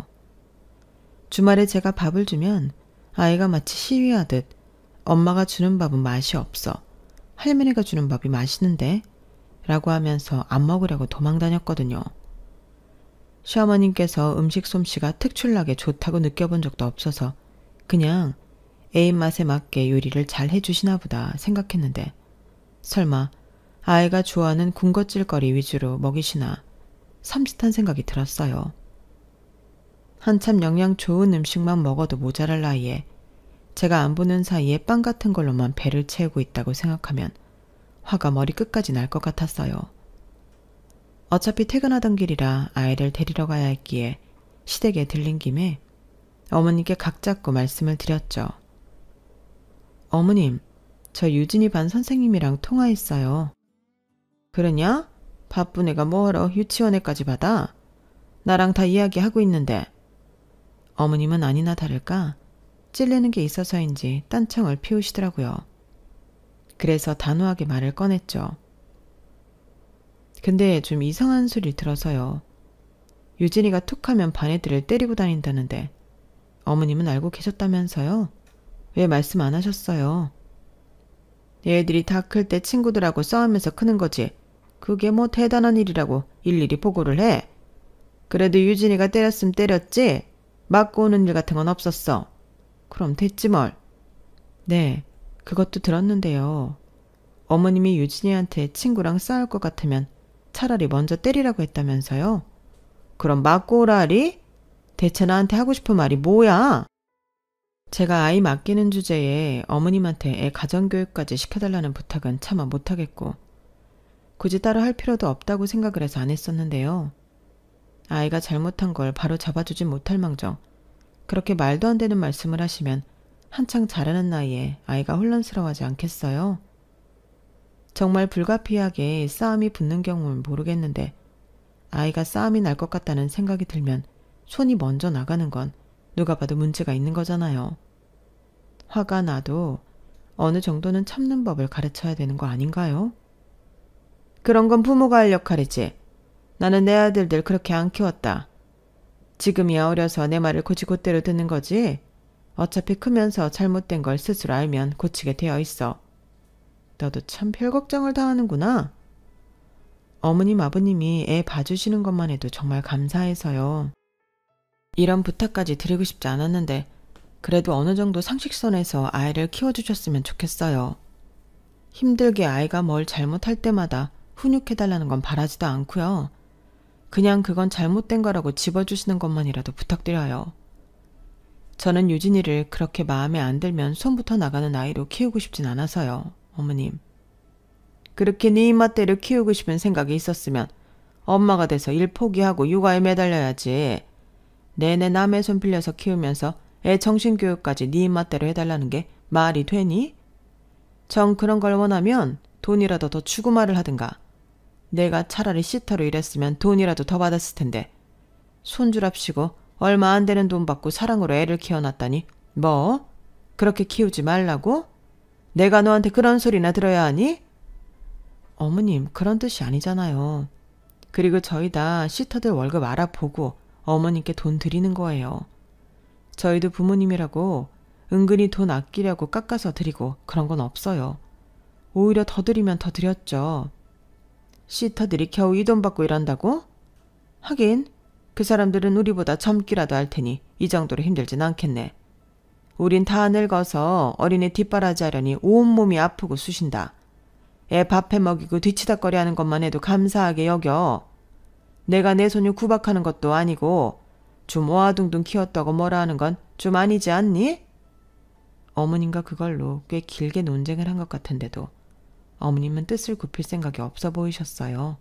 주말에 제가 밥을 주면 아이가 마치 시위하듯 엄마가 주는 밥은 맛이 없어. 할머니가 주는 밥이 맛있는데? 라고 하면서 안 먹으려고 도망다녔거든요. 시어머님께서 음식 솜씨가 특출나게 좋다고 느껴본 적도 없어서 그냥 애 입맛에 맞게 요리를 잘 해주시나 보다 생각했는데 설마 아이가 좋아하는 군것질거리 위주로 먹이시나 섬찟한 생각이 들었어요. 한참 영양 좋은 음식만 먹어도 모자랄 나이에 제가 안 보는 사이에 빵 같은 걸로만 배를 채우고 있다고 생각하면 화가 머리 끝까지 날 것 같았어요. 어차피 퇴근하던 길이라 아이를 데리러 가야 했기에 시댁에 들린 김에 어머님께 각 잡고 말씀을 드렸죠. 어머님, 저 유진이 반 선생님이랑 통화했어요. 그러냐? 바쁜 애가 뭐하러 유치원에까지 받아? 나랑 다 이야기하고 있는데. 어머님은 아니나 다를까 찔리는 게 있어서인지 딴청을 피우시더라고요. 그래서 단호하게 말을 꺼냈죠. 근데 좀 이상한 소리 들어서요. 유진이가 툭하면 반 애들을 때리고 다닌다는데 어머님은 알고 계셨다면서요? 왜 말씀 안 하셨어요? 얘들이 다 클 때 친구들하고 싸우면서 크는 거지. 그게 뭐 대단한 일이라고 일일이 보고를 해. 그래도 유진이가 때렸으면 때렸지. 맞고 오는 일 같은 건 없었어. 그럼 됐지 뭘. 네, 그것도 들었는데요. 어머님이 유진이한테 친구랑 싸울 것 같으면 차라리 먼저 때리라고 했다면서요. 그럼 맞고 오라 하리? 대체 나한테 하고 싶은 말이 뭐야? 제가 아이 맡기는 주제에 어머님한테 애 가정교육까지 시켜달라는 부탁은 차마 못하겠고 굳이 따로 할 필요도 없다고 생각을 해서 안 했었는데요. 아이가 잘못한 걸 바로 잡아주진 못할 망정 그렇게 말도 안 되는 말씀을 하시면 한창 자라는 나이에 아이가 혼란스러워하지 않겠어요? 정말 불가피하게 싸움이 붙는 경우는 모르겠는데 아이가 싸움이 날 것 같다는 생각이 들면 손이 먼저 나가는 건 누가 봐도 문제가 있는 거잖아요. 화가 나도 어느 정도는 참는 법을 가르쳐야 되는 거 아닌가요? 그런 건 부모가 할 역할이지. 나는 내 아들들 그렇게 안 키웠다. 지금이야 어려서 내 말을 곧이곧대로 듣는 거지. 어차피 크면서 잘못된 걸 스스로 알면 고치게 되어 있어. 너도 참 별 걱정을 다 하는구나. 어머님 아버님이 애 봐주시는 것만 해도 정말 감사해서요. 이런 부탁까지 드리고 싶지 않았는데 그래도 어느 정도 상식선에서 아이를 키워주셨으면 좋겠어요. 힘들게 아이가 뭘 잘못할 때마다 훈육해달라는 건 바라지도 않고요. 그냥 그건 잘못된 거라고 집어주시는 것만이라도 부탁드려요. 저는 유진이를 그렇게 마음에 안 들면 손부터 나가는 아이로 키우고 싶진 않아서요. 어머님. 그렇게 네 입맛대로 키우고 싶은 생각이 있었으면 엄마가 돼서 일 포기하고 육아에 매달려야지. 내내 남의 손 빌려서 키우면서 애 정신교육까지 네 입맛대로 해달라는 게 말이 되니? 정 그런 걸 원하면 돈이라도 더 주고 말을 하든가. 내가 차라리 시터로 일했으면 돈이라도 더 받았을 텐데. 손주랍시고 얼마 안 되는 돈 받고 사랑으로 애를 키워놨다니 뭐? 그렇게 키우지 말라고? 내가 너한테 그런 소리나 들어야 하니? 어머님 그런 뜻이 아니잖아요. 그리고 저희 다 시터들 월급 알아보고 어머님께 돈 드리는 거예요. 저희도 부모님이라고 은근히 돈 아끼려고 깎아서 드리고 그런 건 없어요. 오히려 더 드리면 더 드렸죠. 시터들이 겨우 이 돈 받고 일한다고? 하긴 그 사람들은 우리보다 젊기라도 할 테니 이 정도로 힘들진 않겠네. 우린 다 늙어서 어린애 뒷바라지 하려니 온몸이 아프고 쑤신다. 애 밥해 먹이고 뒤치다꺼리 하는 것만 해도 감사하게 여겨. 내가 내 손주 구박하는 것도 아니고 좀 오아둥둥 키웠다고 뭐라 하는 건 좀 아니지 않니? 어머님과 그걸로 꽤 길게 논쟁을 한 것 같은데도 어머님은 뜻을 굽힐 생각이 없어 보이셨어요.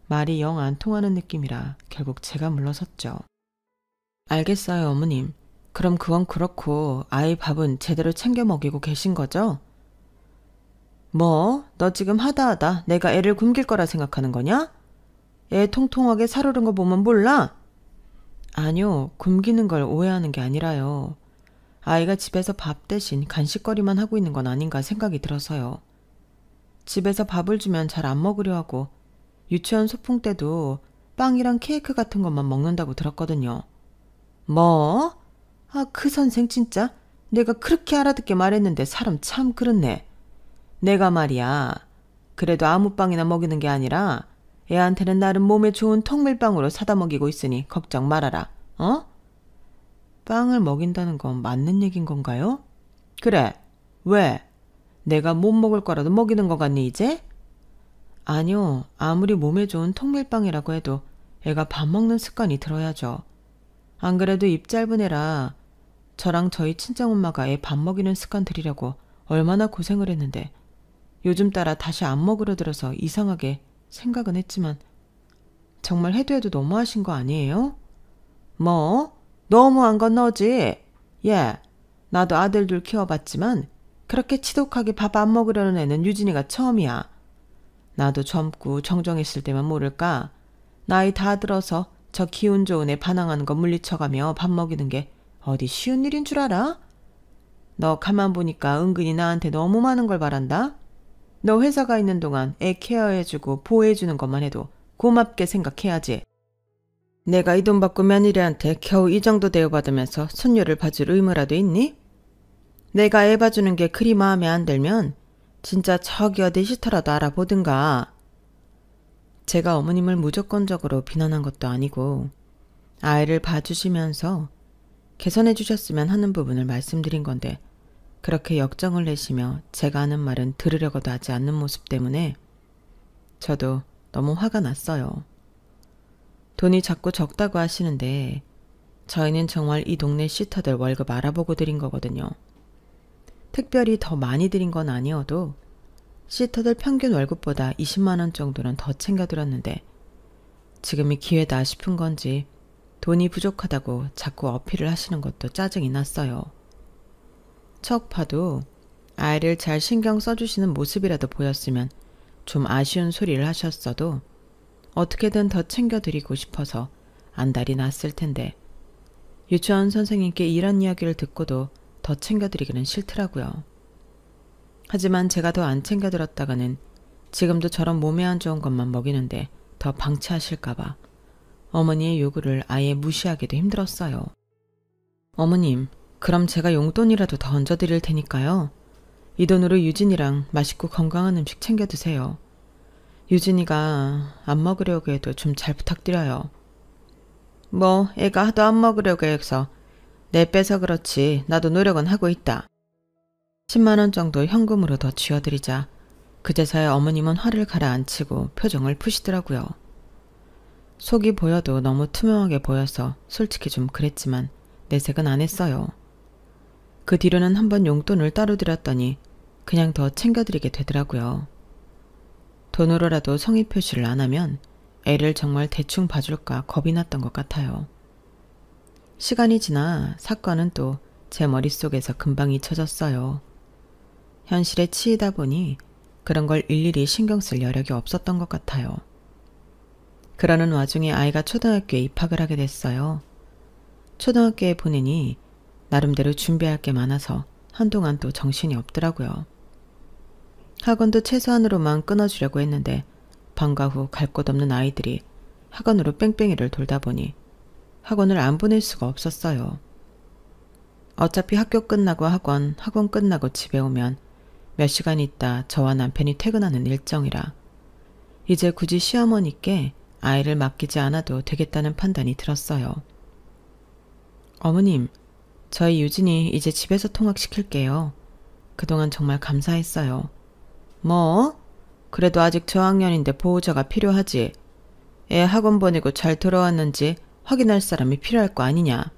말이 영 안 통하는 느낌이라 결국 제가 물러섰죠. 알겠어요, 어머님. 그럼 그건 그렇고 아이 밥은 제대로 챙겨 먹이고 계신 거죠? 뭐? 너 지금 하다 내가 애를 굶길 거라 생각하는 거냐? 애 통통하게 살오른 거 보면 몰라? 아니요, 굶기는 걸 오해하는 게 아니라요. 아이가 집에서 밥 대신 간식거리만 하고 있는 건 아닌가 생각이 들어서요. 집에서 밥을 주면 잘 안 먹으려 하고 유치원 소풍 때도 빵이랑 케이크 같은 것만 먹는다고 들었거든요. 뭐? 아, 그 선생 진짜? 내가 그렇게 알아듣게 말했는데 사람 참 그렇네. 내가 말이야. 그래도 아무 빵이나 먹이는 게 아니라 애한테는 나름 몸에 좋은 통밀빵으로 사다 먹이고 있으니 걱정 말아라. 어? 빵을 먹인다는 건 맞는 얘긴 건가요? 그래. 왜? 내가 못 먹을 거라도 먹이는 거 같니 이제? 아니요. 아무리 몸에 좋은 통밀빵이라고 해도 애가 밥 먹는 습관이 들어야죠. 안 그래도 입 짧은 애라 저랑 저희 친정엄마가 애 밥 먹이는 습관 들이려고 얼마나 고생을 했는데 요즘 따라 다시 안 먹으려 들어서 이상하게 생각은 했지만 정말 해도 너무하신 거 아니에요? 뭐? 너무한 건 너지? 예, 나도 아들 둘 키워봤지만 그렇게 치독하게 밥 안 먹으려는 애는 유진이가 처음이야. 나도 젊고 정정했을 때만 모를까? 나이 다 들어서 저 기운 좋은 애 반항하는 거 물리쳐가며 밥 먹이는 게 어디 쉬운 일인 줄 알아? 너 가만 보니까 은근히 나한테 너무 많은 걸 바란다? 너 회사가 있는 동안 애 케어해주고 보호해주는 것만 해도 고맙게 생각해야지. 내가 이 돈 받고 며느리한테 겨우 이 정도 대우받으면서 손녀를 봐줄 의무라도 있니? 내가 애 봐주는 게 그리 마음에 안 들면 진짜 저기 어디 시터라도 알아보든가. 제가 어머님을 무조건적으로 비난한 것도 아니고 아이를 봐주시면서 개선해 주셨으면 하는 부분을 말씀드린 건데 그렇게 역정을 내시며 제가 하는 말은 들으려고도 하지 않는 모습 때문에 저도 너무 화가 났어요. 돈이 자꾸 적다고 하시는데 저희는 정말 이 동네 시터들 월급 알아보고 드린 거거든요. 특별히 더 많이 드린 건 아니어도 시터들 평균 월급보다 20만 원 정도는 더 챙겨드렸는데 지금이 기회다 싶은 건지 돈이 부족하다고 자꾸 어필을 하시는 것도 짜증이 났어요. 척 봐도 아이를 잘 신경 써주시는 모습이라도 보였으면 좀 아쉬운 소리를 하셨어도 어떻게든 더 챙겨드리고 싶어서 안달이 났을 텐데 유치원 선생님께 이런 이야기를 듣고도 더 챙겨드리기는 싫더라고요. 하지만 제가 더 안 챙겨드렸다가는 지금도 저런 몸에 안 좋은 것만 먹이는데 더 방치하실까봐 어머니의 요구를 아예 무시하기도 힘들었어요. 어머님, 그럼 제가 용돈이라도 더 얹어드릴 테니까요. 이 돈으로 유진이랑 맛있고 건강한 음식 챙겨 드세요. 유진이가 안 먹으려고 해도 좀 잘 부탁드려요. 뭐 애가 하도 안 먹으려고 해서 내 빼서 그렇지 나도 노력은 하고 있다. 10만 원 정도 현금으로 더 쥐어드리자 그제서야 어머님은 화를 가라앉히고 표정을 푸시더라고요. 속이 보여도 너무 투명하게 보여서 솔직히 좀 그랬지만 내색은 안 했어요. 그 뒤로는 한번 용돈을 따로 드렸더니 그냥 더 챙겨드리게 되더라고요. 돈으로라도 성의 표시를 안 하면 애를 정말 대충 봐줄까 겁이 났던 것 같아요. 시간이 지나 사건은 또 제 머릿속에서 금방 잊혀졌어요. 현실에 치이다 보니 그런 걸 일일이 신경 쓸 여력이 없었던 것 같아요. 그러는 와중에 아이가 초등학교에 입학을 하게 됐어요. 초등학교에 보내니 나름대로 준비할 게 많아서 한동안 또 정신이 없더라고요. 학원도 최소한으로만 끊어주려고 했는데 방과 후 갈 곳 없는 아이들이 학원으로 뺑뺑이를 돌다 보니 학원을 안 보낼 수가 없었어요. 어차피 학교 끝나고 학원 끝나고 집에 오면 몇 시간 있다 저와 남편이 퇴근하는 일정이라 이제 굳이 시어머니께 아이를 맡기지 않아도 되겠다는 판단이 들었어요. 어머님, 저희 유진이 이제 집에서 통학시킬게요. 그동안 정말 감사했어요. 뭐? 그래도 아직 저학년인데 보호자가 필요하지. 애 학원 보내고 잘 돌아왔는지 확인할 사람이 필요할 거 아니냐.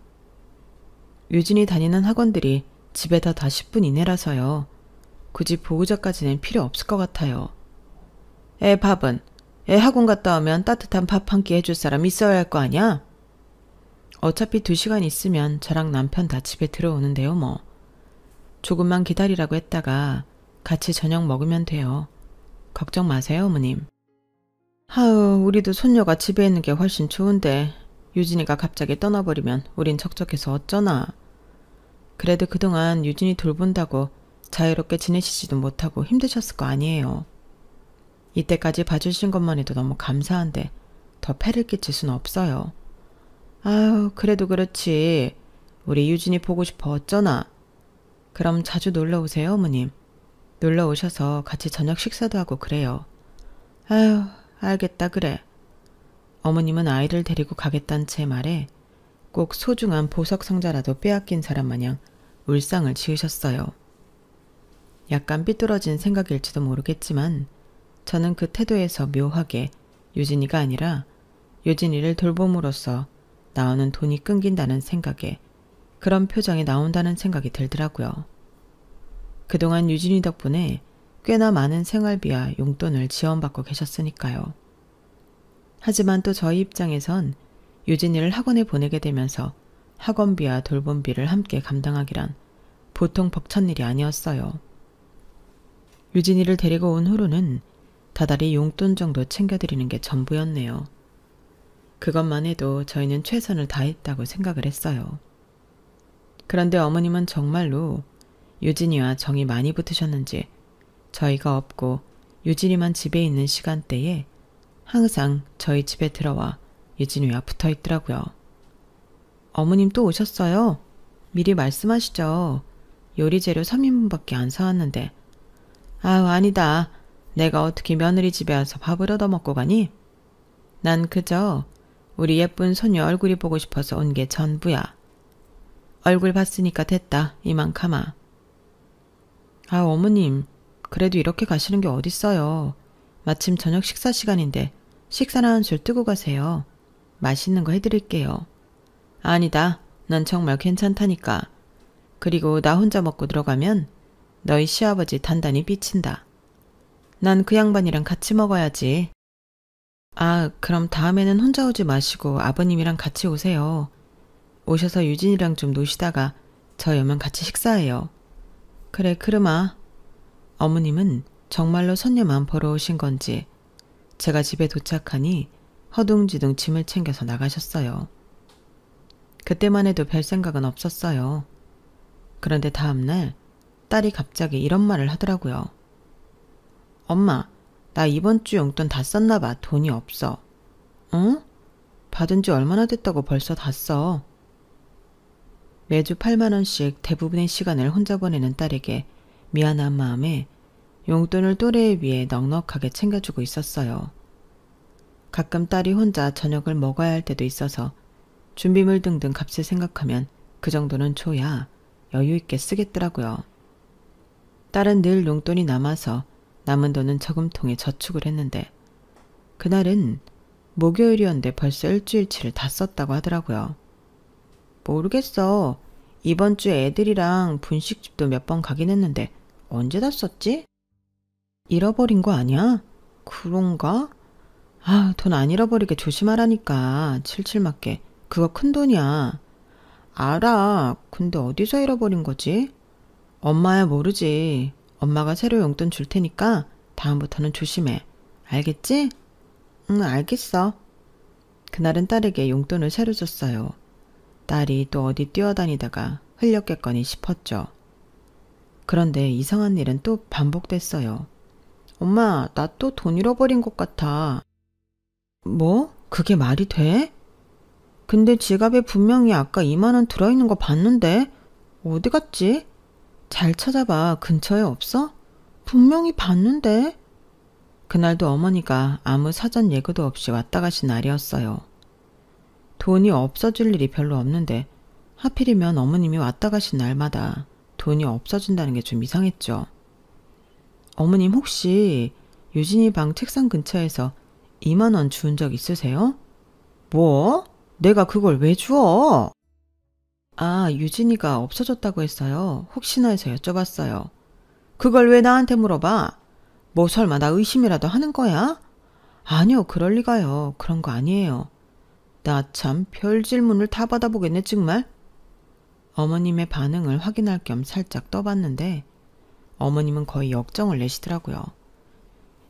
유진이 다니는 학원들이 집에다 다 10분 이내라서요. 굳이 보호자까지는 필요 없을 것 같아요. 애 밥은? 애 학원 갔다 오면 따뜻한 밥 한 끼 해줄 사람 있어야 할 거 아니야? 어차피 2시간 있으면 저랑 남편 다 집에 들어오는데요 뭐. 조금만 기다리라고 했다가 같이 저녁 먹으면 돼요. 걱정 마세요 어머님. 하우, 우리도 손녀가 집에 있는 게 훨씬 좋은데 유진이가 갑자기 떠나버리면 우린 적적해서 어쩌나. 그래도 그동안 유진이 돌본다고 자유롭게 지내시지도 못하고 힘드셨을 거 아니에요. 이때까지 봐주신 것만 해도 너무 감사한데 더 폐를 끼칠 수는 없어요. 아유, 그래도 그렇지. 우리 유진이 보고 싶어 어쩌나. 그럼 자주 놀러 오세요 어머님. 놀러 오셔서 같이 저녁 식사도 하고 그래요. 아유, 알겠다 그래. 어머님은 아이를 데리고 가겠다는 제 말에 꼭 소중한 보석 상자라도 빼앗긴 사람 마냥 울상을 지으셨어요. 약간 삐뚤어진 생각일지도 모르겠지만 저는 그 태도에서 묘하게 유진이가 아니라 유진이를 돌봄으로써 나오는 돈이 끊긴다는 생각에 그런 표정이 나온다는 생각이 들더라고요. 그동안 유진이 덕분에 꽤나 많은 생활비와 용돈을 지원받고 계셨으니까요. 하지만 또 저희 입장에선 유진이를 학원에 보내게 되면서 학원비와 돌봄비를 함께 감당하기란 보통 벅찬 일이 아니었어요. 유진이를 데리고 온 후로는 다달이 용돈 정도 챙겨드리는 게 전부였네요. 그것만 해도 저희는 최선을 다했다고 생각을 했어요. 그런데 어머님은 정말로 유진이와 정이 많이 붙으셨는지 저희가 없고 유진이만 집에 있는 시간대에 항상 저희 집에 들어와 유진이와 붙어 있더라고요. 어머님 또 오셨어요? 미리 말씀하시죠. 요리 재료 3인분밖에 안 사왔는데. 아유, 아니다. 내가 어떻게 며느리 집에 와서 밥을 얻어먹고 가니? 난 그저 우리 예쁜 손녀 얼굴이 보고 싶어서 온 게 전부야. 얼굴 봤으니까 됐다. 이만 가마. 아, 어머님. 그래도 이렇게 가시는 게 어딨어요. 마침 저녁 식사 시간인데 식사나 한 술 뜨고 가세요. 맛있는 거 해드릴게요. 아니다. 난 정말 괜찮다니까. 그리고 나 혼자 먹고 들어가면 너희 시아버지 단단히 삐친다. 난 그 양반이랑 같이 먹어야지. 아, 그럼 다음에는 혼자 오지 마시고 아버님이랑 같이 오세요. 오셔서 유진이랑 좀 노시다가 저희 오면 같이 식사해요. 그래, 그르마. 어머님은 정말로 손녀만 보러 오신 건지 제가 집에 도착하니 허둥지둥 짐을 챙겨서 나가셨어요. 그때만 해도 별 생각은 없었어요. 그런데 다음날 딸이 갑자기 이런 말을 하더라고요. 엄마, 나 이번 주 용돈 다 썼나 봐. 돈이 없어. 응? 받은 지 얼마나 됐다고 벌써 다 써. 매주 8만 원씩 대부분의 시간을 혼자 보내는 딸에게 미안한 마음에 용돈을 또래에 비해 넉넉하게 챙겨주고 있었어요. 가끔 딸이 혼자 저녁을 먹어야 할 때도 있어서 준비물 등등 값을 생각하면 그 정도는 줘야 여유 있게 쓰겠더라고요. 딸은 늘 용돈이 남아서 남은 돈은 저금통에 저축을 했는데 그날은 목요일이었는데 벌써 일주일치를 다 썼다고 하더라고요. 모르겠어. 이번 주에 애들이랑 분식집도 몇 번 가긴 했는데 언제 다 썼지? 잃어버린 거 아니야? 그런가? 아, 돈 안 잃어버리게 조심하라니까. 칠칠 맞게. 그거 큰 돈이야. 알아. 근데 어디서 잃어버린 거지? 엄마야 모르지. 엄마가 새로 용돈 줄 테니까 다음부터는 조심해. 알겠지? 응, 알겠어. 그날은 딸에게 용돈을 새로 줬어요. 딸이 또 어디 뛰어다니다가 흘렸겠거니 싶었죠. 그런데 이상한 일은 또 반복됐어요. 엄마, 나 또 돈 잃어버린 것 같아. 뭐? 그게 말이 돼? 근데 지갑에 분명히 아까 2만 원 들어있는 거 봤는데? 어디 갔지? 잘 찾아봐. 근처에 없어? 분명히 봤는데? 그날도 어머니가 아무 사전 예고도 없이 왔다 가신 날이었어요. 돈이 없어질 일이 별로 없는데 하필이면 어머님이 왔다 가신 날마다 돈이 없어진다는 게 좀 이상했죠. 어머님 혹시 유진이 방 책상 근처에서 2만 원 주운 적 있으세요? 뭐? 내가 그걸 왜 주워? 아, 유진이가 없어졌다고 했어요. 혹시나 해서 여쭤봤어요. 그걸 왜 나한테 물어봐? 뭐 설마 나 의심이라도 하는 거야? 아니요, 그럴 리가요. 그런 거 아니에요. 나 참 별 질문을 다 받아보겠네 정말. 어머님의 반응을 확인할 겸 살짝 떠봤는데 어머님은 거의 역정을 내시더라고요.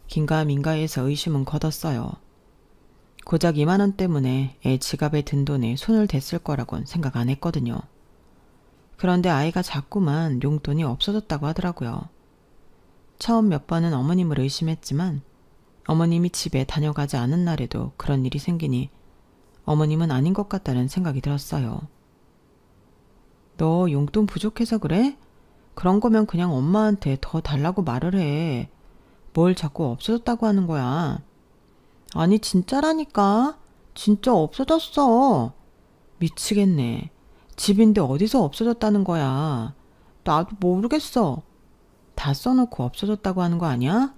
긴가민가해서 의심은 걷었어요. 고작 2만 원 때문에 애 지갑에 든 돈에 손을 댔을 거라곤 생각 안 했거든요. 그런데 아이가 자꾸만 용돈이 없어졌다고 하더라고요. 처음 몇 번은 어머님을 의심했지만 어머님이 집에 다녀가지 않은 날에도 그런 일이 생기니 어머님은 아닌 것 같다는 생각이 들었어요. 너 용돈 부족해서 그래? 그런 거면 그냥 엄마한테 더 달라고 말을 해. 뭘 자꾸 없어졌다고 하는 거야. 아니 진짜라니까. 진짜 없어졌어. 미치겠네. 집인데 어디서 없어졌다는 거야. 나도 모르겠어. 다 써놓고 없어졌다고 하는 거 아니야?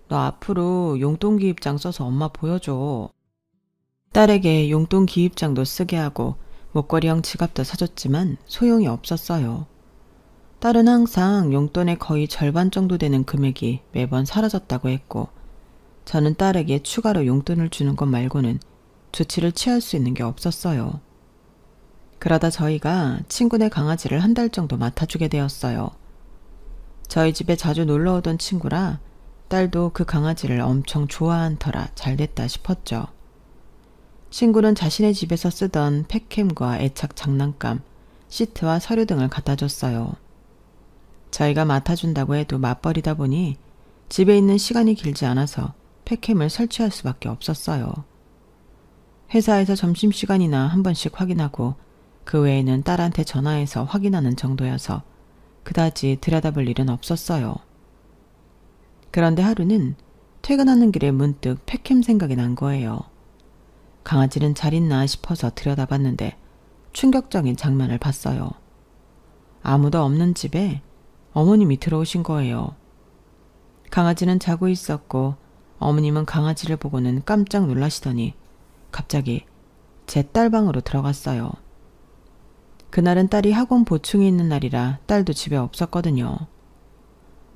너 앞으로 용돈 기입장 써서 엄마 보여줘. 딸에게 용돈 기입장도 쓰게 하고 목걸이형 지갑도 사줬지만 소용이 없었어요. 딸은 항상 용돈의 거의 절반 정도 되는 금액이 매번 사라졌다고 했고 저는 딸에게 추가로 용돈을 주는 것 말고는 조치를 취할 수 있는 게 없었어요. 그러다 저희가 친구네 강아지를 한 달 정도 맡아주게 되었어요. 저희 집에 자주 놀러오던 친구라 딸도 그 강아지를 엄청 좋아한 터라 잘됐다 싶었죠. 친구는 자신의 집에서 쓰던 펫캠과 애착 장난감, 시트와 서류 등을 갖다 줬어요. 저희가 맡아준다고 해도 맞벌이다 보니 집에 있는 시간이 길지 않아서 펫캠을 설치할 수밖에 없었어요. 회사에서 점심시간이나 한 번씩 확인하고 그 외에는 딸한테 전화해서 확인하는 정도여서 그다지 들여다볼 일은 없었어요. 그런데 하루는 퇴근하는 길에 문득 펫캠 생각이 난 거예요. 강아지는 잘 있나 싶어서 들여다봤는데 충격적인 장면을 봤어요. 아무도 없는 집에 어머님이 들어오신 거예요. 강아지는 자고 있었고 어머님은 강아지를 보고는 깜짝 놀라시더니 갑자기 제 딸 방으로 들어갔어요. 그날은 딸이 학원 보충이 있는 날이라 딸도 집에 없었거든요.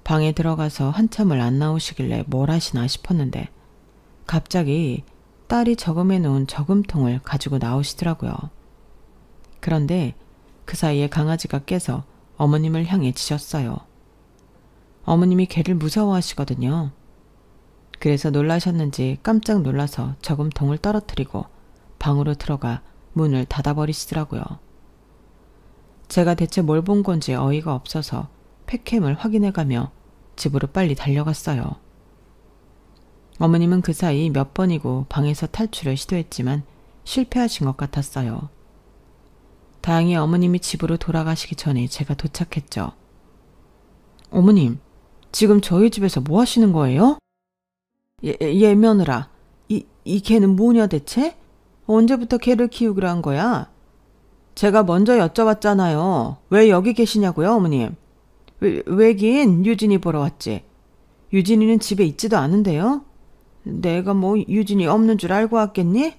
방에 들어가서 한참을 안 나오시길래 뭘 하시나 싶었는데 갑자기 딸이 저금해 놓은 저금통을 가지고 나오시더라고요. 그런데 그 사이에 강아지가 깨서 어머님을 향해 짖었어요. 어머님이 개를 무서워하시거든요. 그래서 놀라셨는지 깜짝 놀라서 저금통을 떨어뜨리고 방으로 들어가 문을 닫아버리시더라고요. 제가 대체 뭘 본 건지 어이가 없어서 펫캠을 확인해가며 집으로 빨리 달려갔어요. 어머님은 그 사이 몇 번이고 방에서 탈출을 시도했지만 실패하신 것 같았어요. 다행히 어머님이 집으로 돌아가시기 전에 제가 도착했죠. 어머님, 지금 저희 집에서 뭐 하시는 거예요? 며느라, 이 개는 뭐냐 대체? 언제부터 개를 키우기로 한 거야? 제가 먼저 여쭤봤잖아요. 왜 여기 계시냐고요, 어머님? 왜긴 유진이 보러 왔지. 유진이는 집에 있지도 않은데요? 내가 뭐 유진이 없는 줄 알고 왔겠니?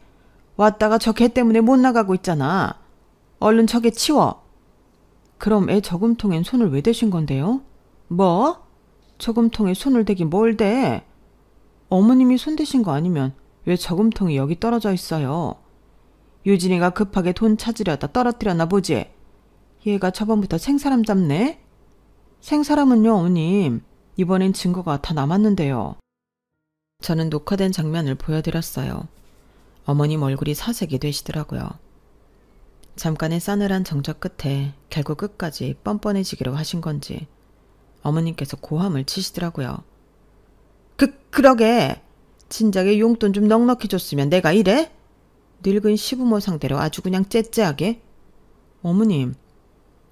왔다가 저 개 때문에 못 나가고 있잖아. 얼른 저 개 치워. 그럼 애 저금통엔 손을 왜 대신 건데요? 뭐? 저금통에 손을 대긴 뭘 대? 어머님이 손 대신 거 아니면 왜 저금통이 여기 떨어져 있어요? 유진이가 급하게 돈 찾으려다 떨어뜨렸나 보지? 얘가 저번부터 생사람 잡네? 생사람은요, 어머님. 이번엔 증거가 다 남았는데요. 저는 녹화된 장면을 보여드렸어요. 어머님 얼굴이 사색이 되시더라고요. 잠깐의 싸늘한 정적 끝에 결국 끝까지 뻔뻔해지기로 하신 건지 어머님께서 고함을 치시더라고요. 그러게. 진작에 용돈 좀 넉넉히 줬으면 내가 이래? 늙은 시부모 상대로 아주 그냥 째째하게. 어머님,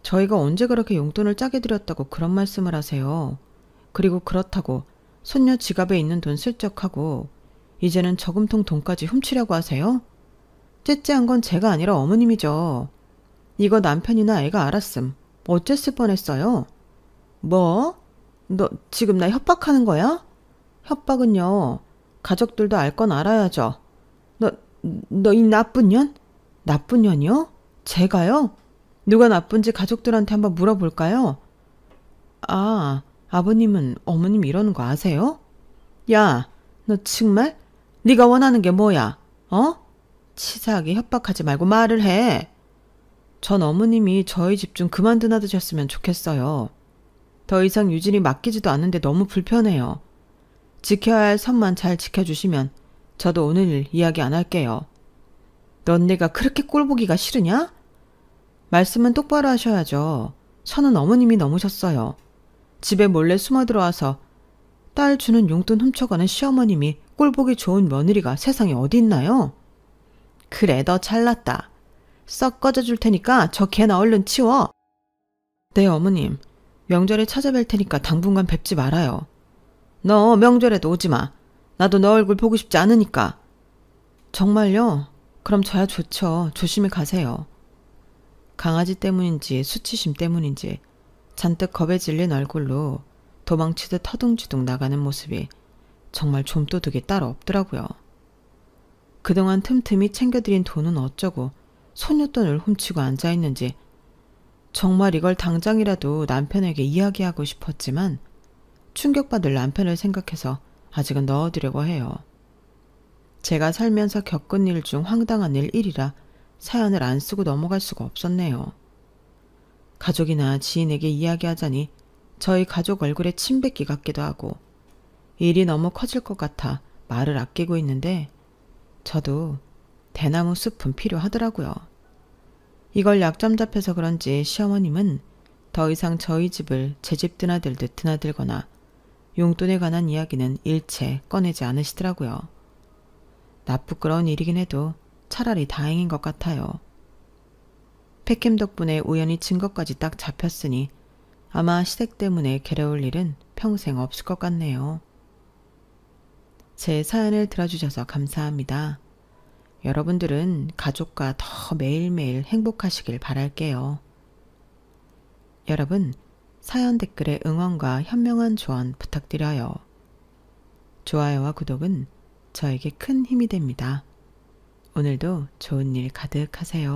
저희가 언제 그렇게 용돈을 짜게 드렸다고 그런 말씀을 하세요. 그리고 그렇다고 손녀 지갑에 있는 돈 슬쩍 하고 이제는 저금통 돈까지 훔치려고 하세요? 째째한 건 제가 아니라 어머님이죠. 이거 남편이나 애가 알았음 어쨌을 뻔했어요. 뭐? 너 지금 나 협박하는 거야? 협박은요. 가족들도 알 건 알아야죠. 너 이 나쁜 년? 나쁜 년이요? 제가요? 누가 나쁜지 가족들한테 한번 물어볼까요? 아, 아버님은 어머님 이러는 거 아세요? 야, 너 정말? 네가 원하는 게 뭐야? 어? 치사하게 협박하지 말고 말을 해. 전 어머님이 저희 집 좀 그만 드나드셨으면 좋겠어요. 더 이상 유진이 맡기지도 않는데 너무 불편해요. 지켜야 할 선만 잘 지켜주시면 저도 오늘 일 이야기 안 할게요. 넌 내가 그렇게 꼴보기가 싫으냐? 말씀은 똑바로 하셔야죠. 선은 어머님이 넘으셨어요. 집에 몰래 숨어 들어와서 딸 주는 용돈 훔쳐가는 시어머님이 꼴보기 좋은 며느리가 세상에 어디 있나요? 그래, 너 잘났다. 썩 꺼져줄 테니까 저 개나 얼른 치워. 네, 어머님. 명절에 찾아뵐 테니까 당분간 뵙지 말아요. 너 명절에도 오지 마. 나도 너 얼굴 보고 싶지 않으니까. 정말요? 그럼 저야 좋죠. 조심히 가세요. 강아지 때문인지 수치심 때문인지 잔뜩 겁에 질린 얼굴로 도망치듯 터둥지둥 나가는 모습이 정말 좀도둑이 따로 없더라고요. 그동안 틈틈이 챙겨드린 돈은 어쩌고 소녀돈을 훔치고 앉아있는지 정말 이걸 당장이라도 남편에게 이야기하고 싶었지만 충격받을 남편을 생각해서 아직은 넣어두려고 해요. 제가 살면서 겪은 일 중 황당한 일 1이라 사연을 안 쓰고 넘어갈 수가 없었네요. 가족이나 지인에게 이야기하자니 저희 가족 얼굴에 침 뱉기 같기도 하고 일이 너무 커질 것 같아 말을 아끼고 있는데 저도 대나무 숲은 필요하더라고요. 이걸 약점 잡혀서 그런지 시어머님은 더 이상 저희 집을 제 집 드나들듯 드나들거나 용돈에 관한 이야기는 일체 꺼내지 않으시더라고요. 나쁘끄러운 일이긴 해도 차라리 다행인 것 같아요. 팩캠 덕분에 우연히 증거까지 딱 잡혔으니 아마 시댁 때문에 괴로울 일은 평생 없을 것 같네요. 제 사연을 들어주셔서 감사합니다. 여러분들은 가족과 더 매일매일 행복하시길 바랄게요. 여러분, 사연 댓글에 응원과 현명한 조언 부탁드려요. 좋아요와 구독은 저에게 큰 힘이 됩니다. 오늘도 좋은 일 가득하세요.